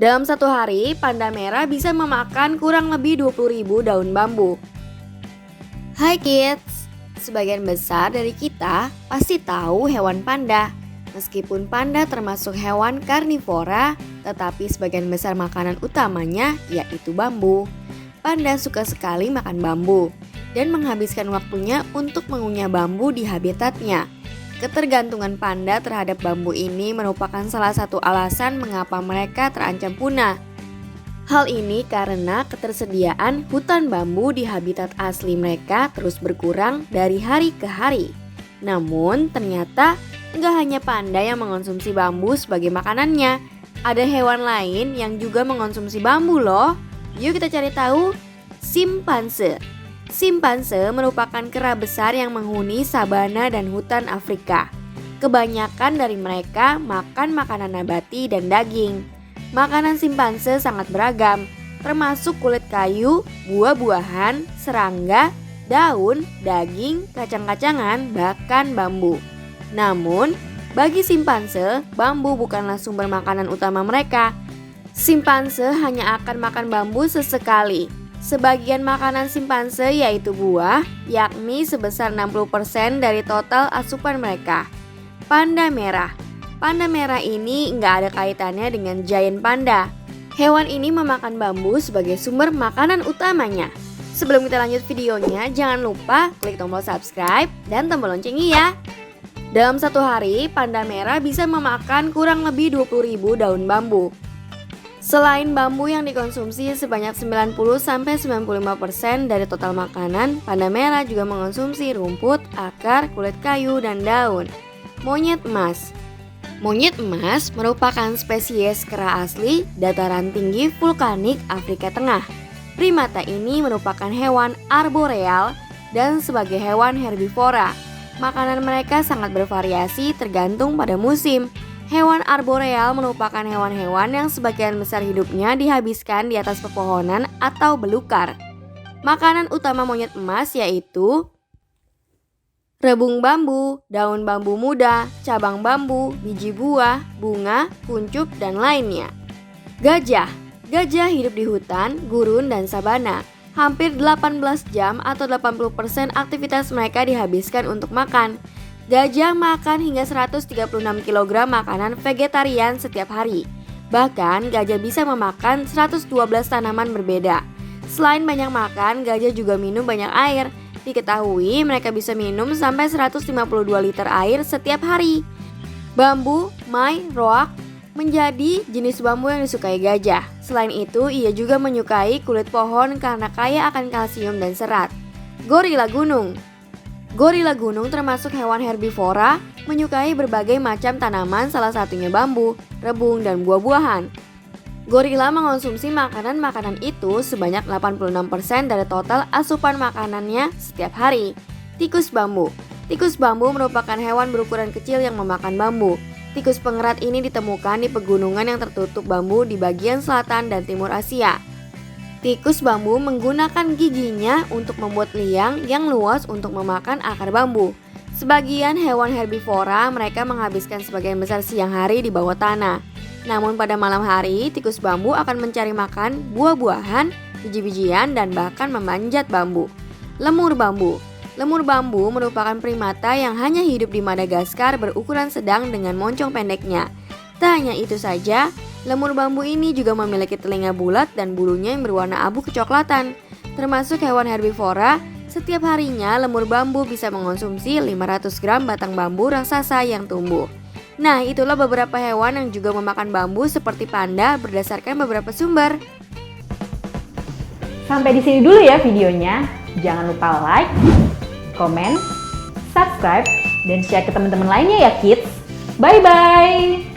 Dalam satu hari, panda merah bisa memakan kurang lebih 20.000 daun bambu. Hai kids, sebagian besar dari kita pasti tahu hewan panda. Meskipun panda termasuk hewan karnivora, tetapi sebagian besar makanan utamanya yaitu bambu. Panda suka sekali makan bambu dan menghabiskan waktunya untuk mengunyah bambu di habitatnya. Ketergantungan panda terhadap bambu ini merupakan salah satu alasan mengapa mereka terancam punah. Hal ini karena ketersediaan hutan bambu di habitat asli mereka terus berkurang dari hari ke hari. Namun ternyata nggak hanya panda yang mengonsumsi bambu sebagai makanannya. Ada hewan lain yang juga mengonsumsi bambu loh. Yuk kita cari tahu. Simpanse. Simpanse merupakan kera besar yang menghuni sabana dan hutan Afrika. Kebanyakan dari mereka makan makanan nabati dan daging. Makanan simpanse sangat beragam, termasuk kulit kayu, buah-buahan, serangga, daun, daging, kacang-kacangan, bahkan bambu. Namun, bagi simpanse, bambu bukanlah sumber makanan utama mereka. Simpanse hanya akan makan bambu sesekali. Sebagian makanan simpanse yaitu buah, yakni sebesar 60% dari total asupan mereka. Panda merah. Panda merah ini nggak ada kaitannya dengan giant panda. Hewan ini memakan bambu sebagai sumber makanan utamanya. Sebelum kita lanjut videonya, jangan lupa klik tombol subscribe dan tombol loncengnya ya. Dalam satu hari, panda merah bisa memakan kurang lebih 20.000 daun bambu. Selain bambu yang dikonsumsi sebanyak 90-95% dari total makanan, panda merah juga mengonsumsi rumput, akar, kulit kayu, dan daun. Monyet emas. Monyet emas merupakan spesies kera asli dataran tinggi vulkanik Afrika Tengah. Primata ini merupakan hewan arboreal dan sebagai hewan herbivora. Makanan mereka sangat bervariasi tergantung pada musim. Hewan arboreal merupakan hewan-hewan yang sebagian besar hidupnya dihabiskan di atas pepohonan atau belukar. Makanan utama monyet emas yaitu rebung bambu, daun bambu muda, cabang bambu, biji buah, bunga, kuncup, dan lainnya. Gajah. Gajah hidup di hutan, gurun, dan sabana. Hampir 18 jam atau 80% aktivitas mereka dihabiskan untuk makan. Gajah makan hingga 136 kg makanan vegetarian setiap hari. Bahkan gajah bisa memakan 112 tanaman berbeda. Selain banyak makan, gajah juga minum banyak air. Diketahui mereka bisa minum sampai 152 liter air setiap hari. Bambu, mai, roak menjadi jenis bambu yang disukai gajah. Selain itu, ia juga menyukai kulit pohon karena kaya akan kalsium dan serat. Gorila gunung. Gorila gunung termasuk hewan herbivora, menyukai berbagai macam tanaman, salah satunya bambu, rebung, dan buah-buahan. Gorila mengonsumsi makanan-makanan itu sebanyak 86% dari total asupan makanannya setiap hari. Tikus bambu. Tikus bambu merupakan hewan berukuran kecil yang memakan bambu. Tikus pengerat ini ditemukan di pegunungan yang tertutup bambu di bagian selatan dan timur Asia. Tikus bambu menggunakan giginya untuk membuat liang yang luas untuk memakan akar bambu. Sebagian hewan herbivora mereka menghabiskan sebagian besar siang hari di bawah tanah. Namun pada malam hari, tikus bambu akan mencari makan buah-buahan, biji-bijian, dan bahkan memanjat bambu. Lemur bambu. Lemur bambu merupakan primata yang hanya hidup di Madagaskar berukuran sedang dengan moncong pendeknya. Tak hanya itu saja, lemur bambu ini juga memiliki telinga bulat dan bulunya yang berwarna abu kecoklatan. Termasuk hewan herbivora, setiap harinya lemur bambu bisa mengonsumsi 500 gram batang bambu raksasa yang tumbuh. Nah, itulah beberapa hewan yang juga memakan bambu seperti panda berdasarkan beberapa sumber. Sampai di sini dulu ya videonya. Jangan lupa like, komen, subscribe, dan share ke teman-teman lainnya ya kids. Bye-bye!